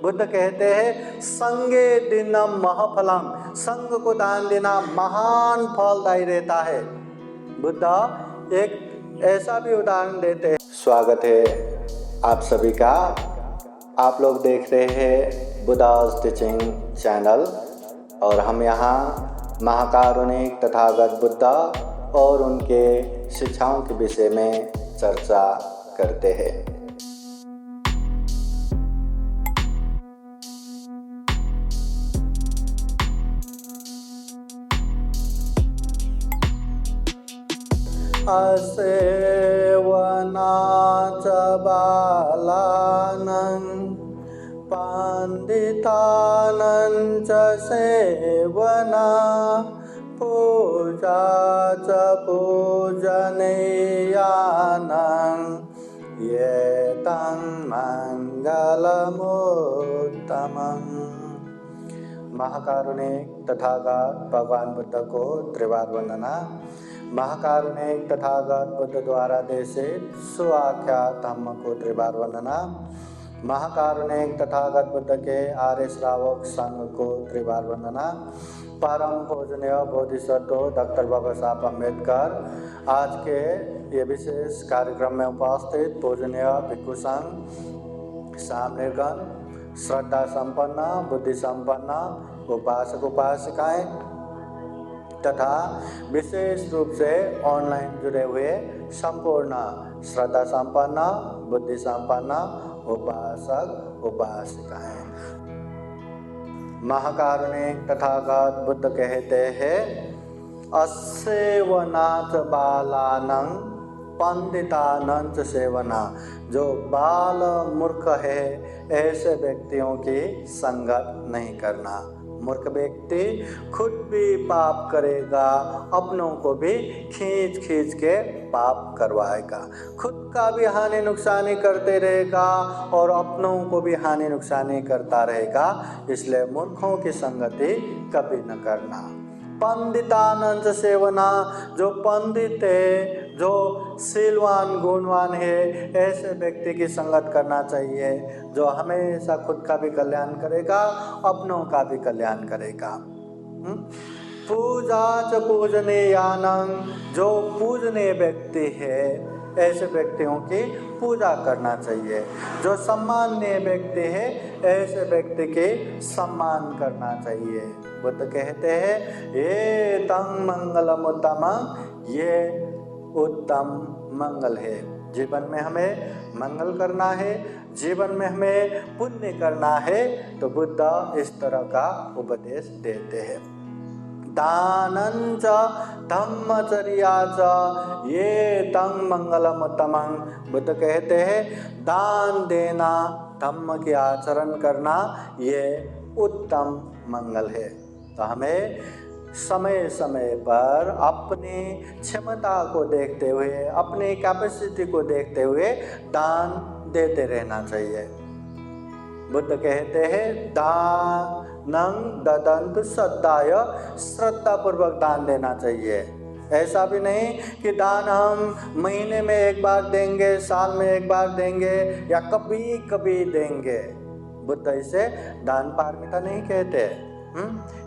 बुद्ध कहते हैं संगे दिनम महफलम, संग को दान देना महान फलदायी रहता है। बुद्ध एक ऐसा भी उदाहरण देते हैं। स्वागत है आप सभी का। आप लोग देख रहे हैं बुद्धा's टीचिंग चैनल और हम यहाँ महाकारुणिक तथागत बुद्ध और उनके शिक्षाओं के विषय में चर्चा करते हैं। असेवनाच बालानं पंडितानं च सेवना, पूजा च पूजनीयानं एतं मंगलमुत्तमम्। महाकारुणिक तथागत भगवान बुद्ध को त्रिवार वंदना। महाकारुणिक तथागत बुद्ध द्वारा देशित सुआख्यात धम्म को त्रिवार वंदना। महाकारुणिक तथागत बुद्ध के आर्य श्रावक संघ को त्रिवार वंदना। परम पूजनीय बोधिसत्व डॉक्टर बाबा साहब अम्बेडकर आज के ये विशेष कार्यक्रम में उपस्थित पूजनीय भिक्षु संघ, सामनेगण, श्रद्धा संपन्न, बुद्धि संपन्न उपासक उपासिकाएं तथा विशेष रूप से ऑनलाइन जुड़े हुए संपूर्ण श्रद्धा संपन्न, बुद्धि संपन्न उपासक उपासिकाएं। महाकारुणिक तथागत बुद्ध कहते हैं असेवनाच बालानं पंडितानं च सेवना। जो बाल मूर्ख है ऐसे व्यक्तियों की संगत नहीं करना। मूर्ख व्यक्ति खुद भी पाप करेगा, अपनों को भी खींच खींच के पाप करवाएगा, खुद का भी हानि नुकसानी करते रहेगा और अपनों को भी हानि नुकसानी करता रहेगा। इसलिए मूर्खों की संगति कभी न करना। पंडितानंद सेवना, जो पंडित है, जो शीलवान गुणवान है, ऐसे व्यक्ति की संगत करना चाहिए जो हमेशा खुद का भी कल्याण करेगा, अपनों का भी कल्याण करेगा। पूजा च पूजनीयानं, जो पूजनीय व्यक्ति है ऐसे व्यक्तियों की पूजा करना चाहिए। जो सम्माननीय व्यक्ति है ऐसे व्यक्ति के सम्मान करना चाहिए। बुद्ध कहते हैं ये तं मंगलम उत्तमं, ये उत्तम मंगल है। जीवन में हमें मंगल करना है, जीवन में हमें पुण्य करना है, तो बुद्ध इस तरह का उपदेश देते हैं। दानं च धम्मचर्या च ये तं मंगलम उत्तमं। बुद्ध कहते हैं दान देना, धम्म की आचरण करना ये उत्तम मंगल है। तो हमें समय समय पर अपनी क्षमता को देखते हुए, अपनी कैपेसिटी को देखते हुए दान देते रहना चाहिए। बुद्ध कहते हैं दानं ददन्तु श्रद्धाय, श्रद्धा पूर्वक दान देना चाहिए। ऐसा भी नहीं कि दान हम महीने में एक बार देंगे, साल में एक बार देंगे या कभी कभी देंगे। बुद्ध इसे दान पारमिता नहीं कहते।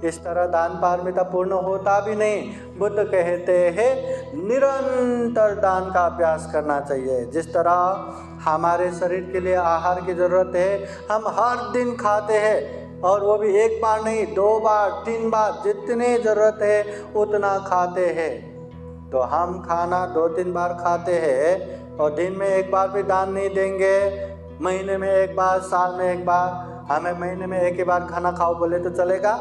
इस तरह दान पारमिता पूर्ण होता भी नहीं। बुद्ध कहते हैं निरंतर दान का अभ्यास करना चाहिए। जिस तरह हमारे शरीर के लिए आहार की ज़रूरत है, हम हर दिन खाते हैं और वो भी एक बार नहीं, 2 बार 3 बार, जितनी ज़रूरत है उतना खाते हैं। तो हम खाना 2-3 बार खाते हैं और दिन में एक बार भी दान नहीं देंगे, महीने में एक बार, साल में एक बार, हमें महीने में एक ही बार खाना खाओ बोले तो चलेगा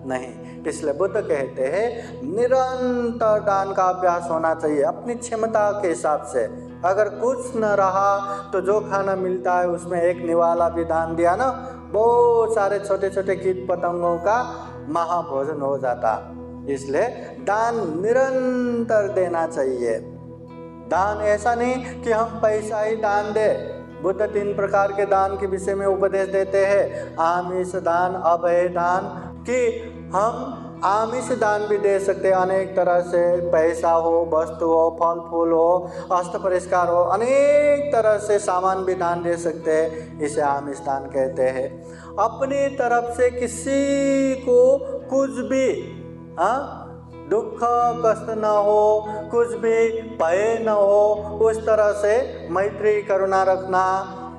नहीं। इसलिए बुद्ध कहते हैं निरंतर दान का अभ्यास होना चाहिए अपनी क्षमता के हिसाब से। अगर कुछ न रहा तो जो खाना मिलता है उसमें एक निवाला भी दान दिया ना, बहुत सारे छोटे छोटे कीट पतंगों का महाभोजन हो जाता। इसलिए दान निरंतर देना चाहिए। दान ऐसा नहीं कि हम पैसा ही दान दे। बुद्ध 3 प्रकार के दान के विषय में उपदेश देते हैं। आमिष दान, अभय दान, कि हम आमिष दान भी दे सकते हैं, अनेक तरह से, पैसा हो, वस्तु हो, फल फूल हो, हस्त परिष्कार हो, अनेक तरह से सामान भी दान दे सकते हैं, इसे आमिष दान कहते हैं। अपनी तरफ से किसी को कुछ भी दुख कष्ट न हो, कुछ भी भय न हो, उस तरह से मैत्री करुणा रखना,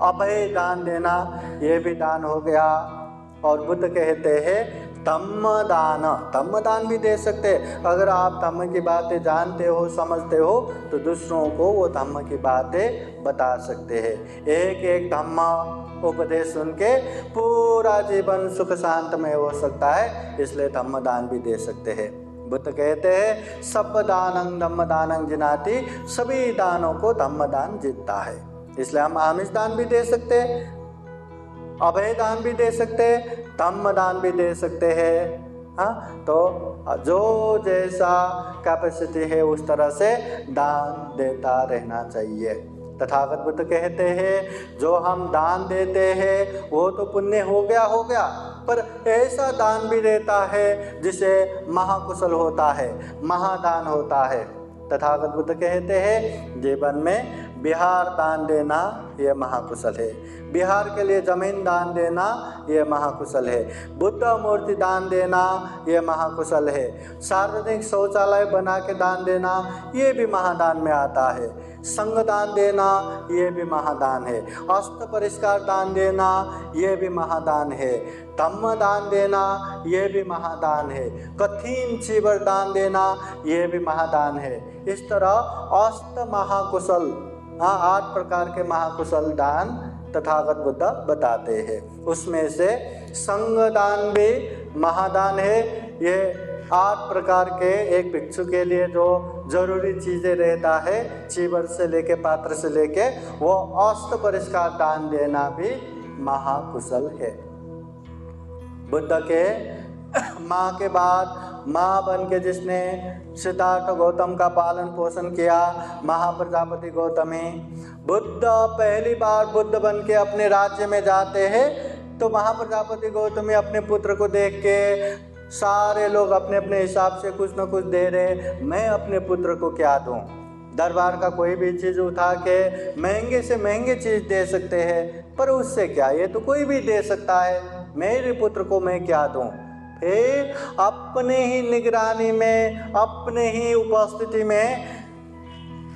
अभय दान देना, ये भी दान हो गया। और बुद्ध कहते हैं धम्म दान, धम्म दान भी दे सकते। अगर आप धम्म की बातें जानते हो, समझते हो, तो दूसरों को वो धम्म की बातें बता सकते हैं। एक एक धम्म उपदेश सुन के पूरा जीवन सुख शांतमय हो सकता है, इसलिए धम्म दान भी दे सकते हैं। बुद्ध कहते हैं सब दानं धम्म दानं जिनाति, सभी दानों को धम्म दान जीतता है। इसलिए हम आमिष दान भी दे सकते हैं, अभय दान भी दे सकते हैं, धम्म दान भी दे सकते हैं। तो जो जैसा कैपेसिटी है उस तरह से दान देता रहना चाहिए। तथागत बुद्ध कहते हैं जो हम दान देते हैं वो तो पुण्य हो गया, पर ऐसा दान भी देता है जिसे महाकुशल होता है, महादान होता है। तथागत बुद्ध कहते हैं जीवन में बिहार दान देना यह महाकुशल है, बिहार के लिए जमीन दान देना यह महाकुशल है, बुद्ध मूर्ति दान देना यह महाकुशल है, सार्वजनिक शौचालय बना के दान देना ये भी महादान में आता है, संग दान देना ये भी महादान है, हस्त परिष्कार दान देना ये भी महादान है, धम्म दान देना ये भी महादान है, कठिन चीवर दान देना ये भी महादान है। इस तरह अष्ट महाकुशल 8 प्रकार के महाकुशल दान तथागत बुद्ध बताते हैं। उसमें से संग दान भी महादान है। ये 8 प्रकार के एक भिक्षु के लिए जो जरूरी चीज़ें रहता है, चीवर से लेके पात्र से लेके, वो अष्ट परिष्कार दान देना भी महाकुशल है। बुद्ध के माँ के बाद माँ बन के जिसने सिद्धार्थ गौतम का पालन पोषण किया, महाप्रजापति गौतमी, बुद्ध पहली बार बुद्ध बन के अपने राज्य में जाते हैं तो महाप्रजापति गौतमी अपने पुत्र को देख के, सारे लोग अपने अपने हिसाब से कुछ न कुछ दे रहे, मैं अपने पुत्र को क्या दूं? दरबार का कोई भी चीज़ उठा के महंगे से महंगे चीज़ दे सकते हैं, पर उससे क्या, ये तो कोई भी दे सकता है, मेरे पुत्र को मैं क्या दूं? फिर अपने ही निगरानी में, अपने ही उपस्थिति में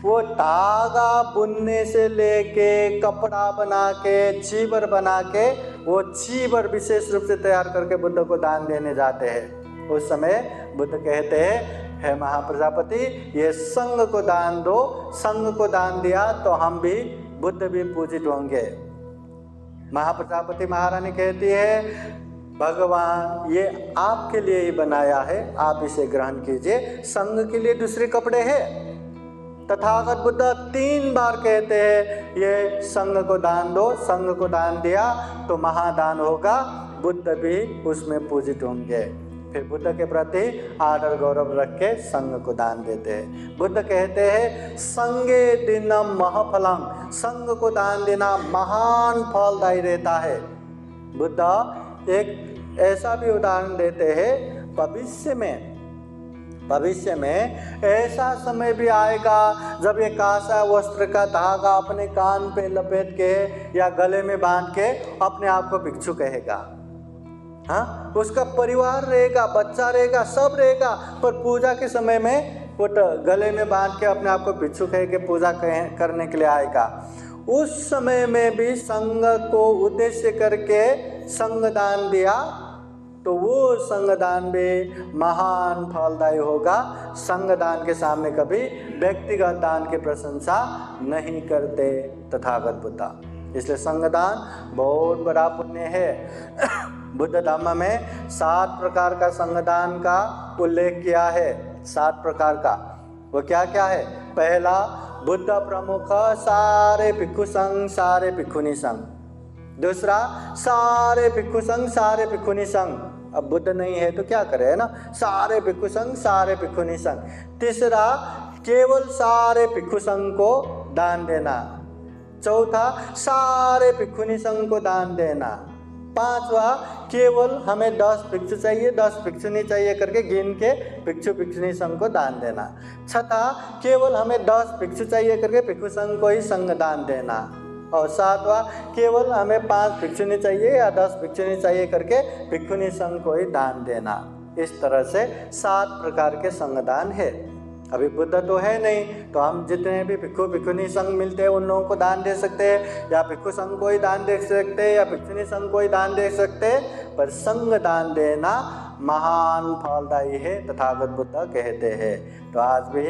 वो धागा बुनने से लेके कपड़ा बना के, चीवर बना के, वो चीवर विशेष रूप से तैयार करके बुद्ध को दान देने जाते हैं। उस समय बुद्ध कहते हैं हे महाप्रजापति, ये संघ को दान दो, संघ को दान दिया तो हम भी, बुद्ध भी पूजित होंगे। महाप्रजापति महारानी कहती है भगवान ये आपके लिए ही बनाया है, आप इसे ग्रहण कीजिए, संघ के लिए दूसरे कपड़े हैं। तथागत बुद्ध 3 बार कहते हैं ये संघ को दान दो, संघ को दान दिया तो महादान होगा, बुद्ध भी उसमें पूजित होंगे। फिर बुद्ध के प्रति आदर गौरव रख के संघ को दान देते हैं। बुद्ध कहते हैं संगे दिनम महफलम, संघ को दान देना महान फलदायी रहता है। बुद्ध एक ऐसा भी उदाहरण देते हैं, भविष्य में ऐसा समय भी आएगा जब ये कासा वस्त्र का धागा अपने कान पे लपेट के या गले में बांध के अपने आप को भिक्षु कहेगा। हाँ, उसका परिवार रहेगा, बच्चा रहेगा, सब रहेगा, पर पूजा के समय में वो गले में बांध के अपने आप को भिक्षु कह के पूजा करने के लिए आएगा। उस समय में भी संघ को उद्देश्य करके संघदान दिया तो वो संघदान भी महान फलदायी होगा। संघदान के सामने कभी व्यक्तिगत दान की प्रशंसा नहीं करते तथागत बुद्ध, इसलिए संघदान बहुत बड़ा पुण्य है। बुद्ध धम्म में 7 प्रकार का संघदान का उल्लेख किया है। 7 प्रकार का वो क्या क्या है? पहला, बुद्ध प्रमुख सारे भिक्षु संघ, सारे भिक्षुनी संघ। दूसरा, सारे भिक्षु संघ, सारे भिक्षुनी संघ। अब बुद्ध नहीं है तो क्या करे, है ना, सारे भिक्षु संघ, सारे भिक्षुनी संघ। तीसरा, केवल सारे भिक्षु संघ को दान देना। चौथा, सारे भिक्षुनी संघ को दान देना। पांचवा, केवल हमें 10 भिक्षु चाहिए, 10 भिक्षु नहीं चाहिए करके गिन के भिक्षु भिक्षुणी संघ को दान देना। छठा, केवल हमें 10 भिक्षु चाहिए करके भिक्षु संघ को ही संघ दान देना। और सातवां, केवल हमें 5 भिक्षुणी चाहिए या 10 भिक्षुणी चाहिए करके भिक्षुणी संघ को ही दान देना। इस तरह से 7 प्रकार के संघदान है। अभी बुद्ध तो है नहीं, तो हम जितने भी भिक्षु भिक्षुणी संघ मिलते हैं उन लोगों को दान दे सकते हैं, या भिक्षु संघ को ही दान दे सकते हैं, या भिक्षुणी संघ को ही दान दे सकते हैं। पर संघ दान देना महान फलदायी है, तथागत बुद्ध कहते हैं। तो आज भी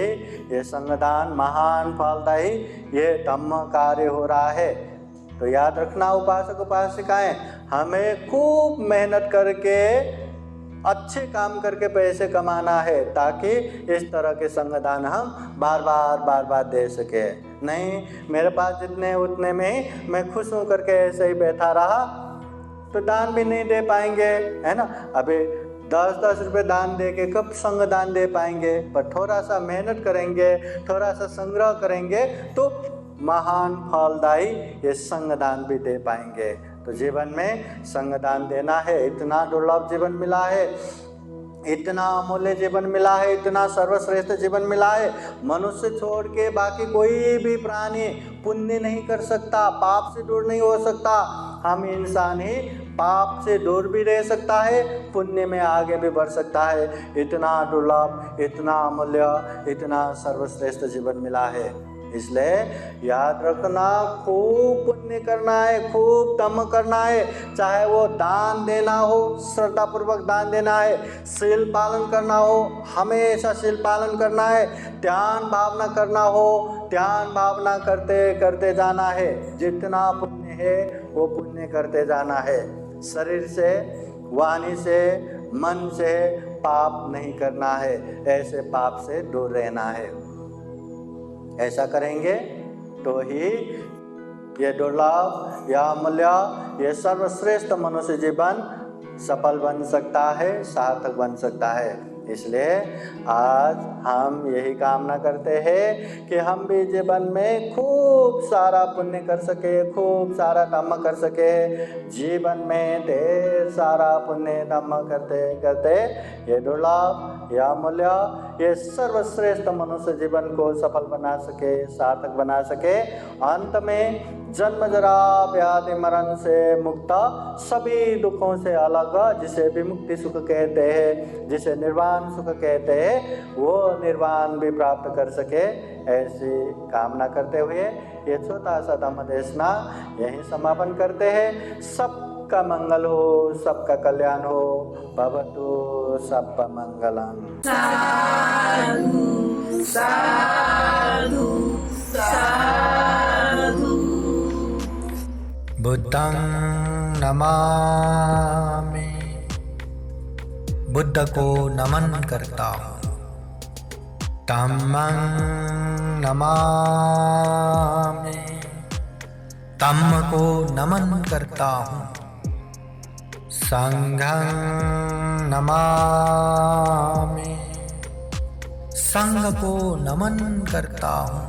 ये संघदान महान फलदायी, ये धम्म कार्य हो रहा है। तो याद रखना उपासक उपासिकाएं, हमें खूब मेहनत करके अच्छे काम करके पैसे कमाना है, ताकि इस तरह के संघदान हम बार बार दे सके। नहीं, मेरे पास जितने उतने में ही मैं खुश हूँ करके ऐसे ही बैठा रहा तो दान भी नहीं दे पाएंगे, है ना। अभी 10-10 रुपये दान दे के कब संघ दान दे पाएंगे। पर थोड़ा सा मेहनत करेंगे, थोड़ा सा संग्रह करेंगे तो महान फलदायी ये संघ दान भी दे पाएंगे। तो जीवन में संघदान देना है। इतना दुर्लभ जीवन मिला है, इतना अमूल्य जीवन मिला है, इतना सर्वश्रेष्ठ जीवन मिला है। मनुष्य छोड़ के बाकी कोई भी प्राणी पुण्य नहीं कर सकता, पाप से दूर नहीं हो सकता। हम इंसान ही पाप से दूर भी रह सकता है, पुण्य में आगे भी बढ़ सकता है। इतना दुर्लभ, इतना अमूल्य, इतना सर्वश्रेष्ठ जीवन मिला है। इसलिए याद रखना, खूब पुण्य करना है, खूब धम्म करना है। चाहे वो दान देना हो, श्रद्धापूर्वक दान देना है, शील पालन करना हो, हमेशा शील पालन करना है, ध्यान भावना करना हो, ध्यान भावना करते करते जाना है। जितना पुण्य है वो पुण्य करते जाना है। शरीर से, वाणी से, मन से पाप नहीं करना है, ऐसे पाप से दूर रहना है। ऐसा करेंगे तो ही ये दुर्लभ, यह अमूल्य, ये सर्वश्रेष्ठ मनुष्य जीवन सफल बन सकता है, सार्थक बन सकता है। इसलिए आज हम यही कामना करते हैं कि हम भी जीवन में खूब सारा पुण्य कर सके, खूब सारा धम्म कर सके। जीवन में ढेर सारा पुण्य धम्म करते करते ये दुर्लभ, यह अमूल्य, ये सर्वश्रेष्ठ मनुष्य जीवन को सफल बना सके, सार्थक बना सके। अंत में जन्म जरा व्याधि मरण से मुक्त, सभी दुखों से अलग, जिसे विमुक्ति सुख कहते हैं, जिसे निर्वाण सुख कहते हैं, वो निर्वाण भी प्राप्त कर सके, ऐसी कामना करते हुए ये छोटा सा धम्म देशना यहीं समापन करते हैं। सबका मंगल हो, सबका कल्याण हो। भवतु सबका मंगलम। साधु साधु साधु। बुद्धं नमामि, बुद्ध को नमन करता हूँ। धम्मं नमामि, धम्म को नमन करता हूँ। संघं नमामि, संघ को नमन करता हूँ।